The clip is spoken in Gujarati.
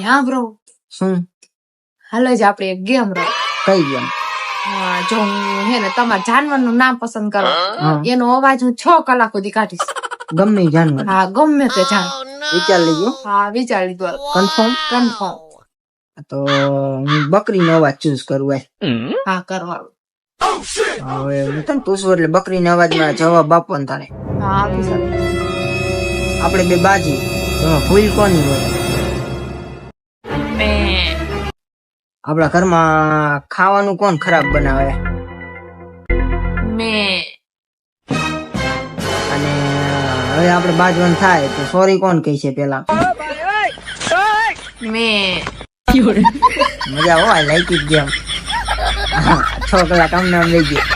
હા બ્રો, શું હાલો જ આપણે એક ગેમ રમ. કઈ ગેમ? જો હું હે ને તમારા જાનવરનું નામ પસંદ કરો, હા. એનો અવાજ હું 6 કલાક સુધી કાઢીશ. ગમે ઈ જાનવર હા, ગમે તે જાન. વિચાર લેજો. હા, વિચારી લીધું. કન્ફર્મ? કન્ફર્મ. તો હું બકરીનો અવાજ ચૂઝ કરું ભાઈ. હા, કરવાનું. હવે હું તને પૂછું એટલે બકરીના અવાજમાં જવાબ આપવાનો તારે. હા, આપી શકો. આપણે બે બાજી, એમાં ભૂલ કોની હોય? આપણા ઘરમાં ખાવાનું કોણ ખરાબ બનાવે? મેં. અને હવે આપણે બાજવાનું થાય તો સોરી કોણ કહે છે પેલા? મેં. મજા હો, આઈ લાઈક ઇટ ગેમ. 6 કલાક આમ નામ લઈ ગયો.